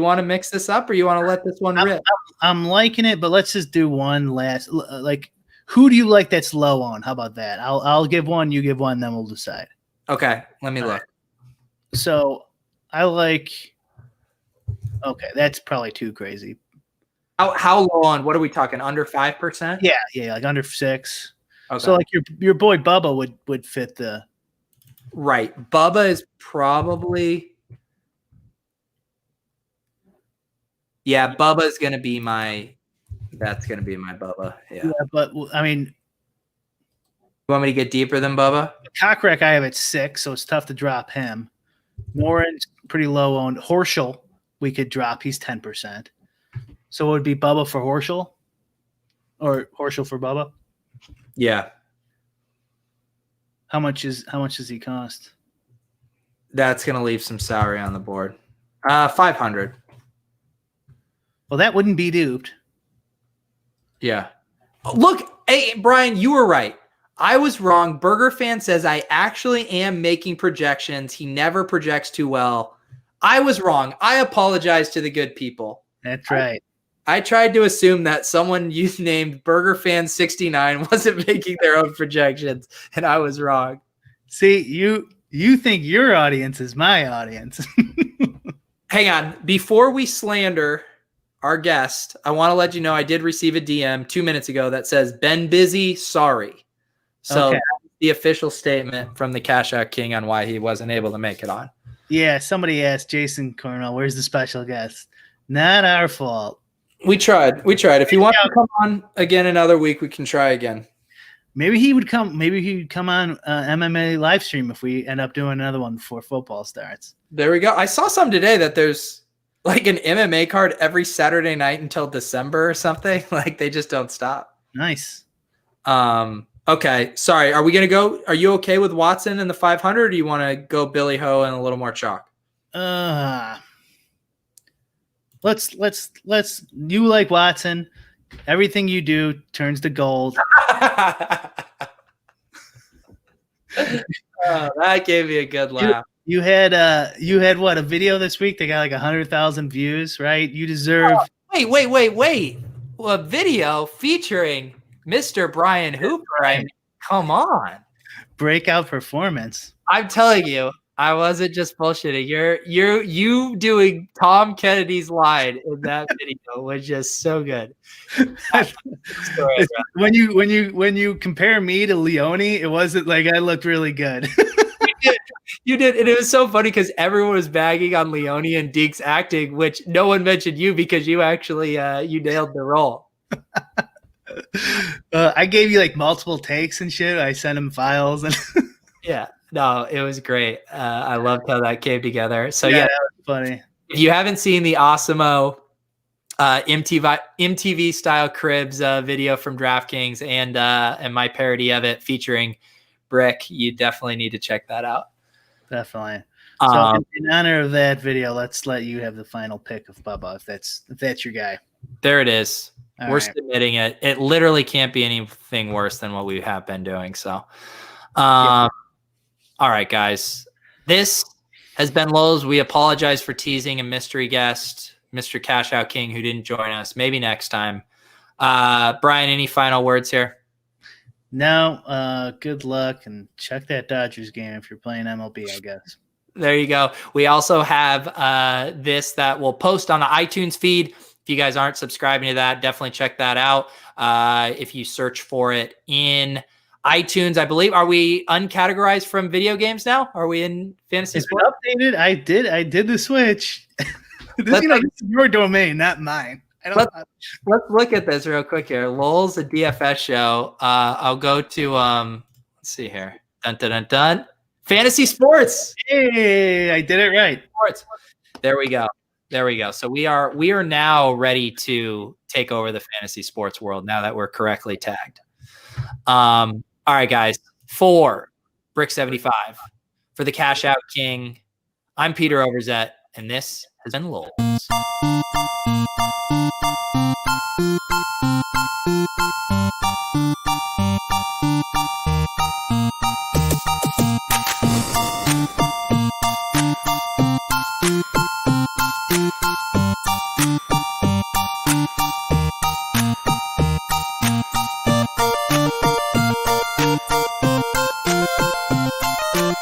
wanna mix this up, or you wanna let this one rip? I'm liking it, but let's just do one last. Like, who do you like that's low on? How about that? I'll give one, you give one, then we'll decide. Okay, let me look. So I like. Okay, that's probably too crazy. How low on? What are we talking? Under 5%? Yeah, like under 6. Okay. So like your boy Bubba would fit the. Right. Bubba is probably. Yeah, Bubba is going to be my. That's going to be my Bubba. Yeah. But I mean, you want me to get deeper than Bubba? Cockrack I have at 6, so it's tough to drop him. Morin's pretty low owned. Horschel we could drop. He's 10%. So it would be Bubba for Horschel, or Horschel for Bubba. Yeah. How much does he cost? That's going to leave some salary on the board. 500. Well, that wouldn't be duped. Yeah. Look, hey, Brian, you were right. I was wrong. Burger Fan says I actually am making projections. He never projects too well. I was wrong. I apologize to the good people. That's right. I tried to assume that someone you named Burger Fan 69 wasn't making their own projections, and I was wrong. See, you think your audience is my audience. Hang on. Before we slander our guest, I want to let you know I did receive a DM 2 minutes ago that says, "Been busy, sorry." So okay. That's the official statement from the Cash Out King on why he wasn't able to make it on. Yeah, somebody asked Jason Cornell, where's the special guest? Not our fault. We tried. If he wants to come on again another week, we can try again. Maybe he would come. Maybe he'd come on MMA live stream if we end up doing another one before football starts. There we go. I saw some today that there's like an MMA card every Saturday night until December or something. Like they just don't stop. Nice. Okay. Sorry. Are we gonna go? Are you okay with Watson in the 500? Or do you want to go Billy Ho and a little more chalk? Let's you like Watson. Everything you do turns to gold. That gave me a good laugh. You had what, a video this week that got like 100,000 views, right? You deserve. Oh, wait. Well, a video featuring Mr. Brian Hooper. I mean, come on. Breakout performance. I'm telling you, I wasn't just bullshitting. You doing Tom Kennedy's line in that video was just so good. When you compare me to Leone, it wasn't like I looked really good. You did, and it was so funny because everyone was bagging on Leone and Deke's acting, which no one mentioned you because you actually you nailed the role. I gave you like multiple takes and shit. I sent him files and yeah. No, it was great. I loved how that came together. So yeah, that was funny. If you haven't seen the Awesemo MTV style cribs video from DraftKings and my parody of it featuring Brick, you definitely need to check that out. Definitely. So in honor of that video, let's let you have the final pick of Bubba if that's your guy. There it is. We're right. Submitting it. It literally can't be anything worse than what we have been doing. So, yeah. All right, guys. This has been Lolz. We apologize for teasing a mystery guest, Mr. Cash Out King, who didn't join us. Maybe next time. Brian, any final words here? No. Good luck, and check that Dodgers game if you're playing MLB, I guess. There you go. We also have this that we'll post on the iTunes feed. If you guys aren't subscribing to that, definitely check that out. If you search for it in iTunes, I believe. Are we uncategorized from video games now? Are we in fantasy sports? Updated. I did the switch. This is your domain, not mine. Let's look at this real quick here. Lolz, a DFS show. I'll go to let's see here. Dun dun dun dun. Fantasy sports. Hey, I did it right. Sports. There we go. So we are now ready to take over the fantasy sports world now that we're correctly tagged. All right, guys. For Brick 75, For the Cash Out King, I'm Peter Overzet, and this has been Lolz.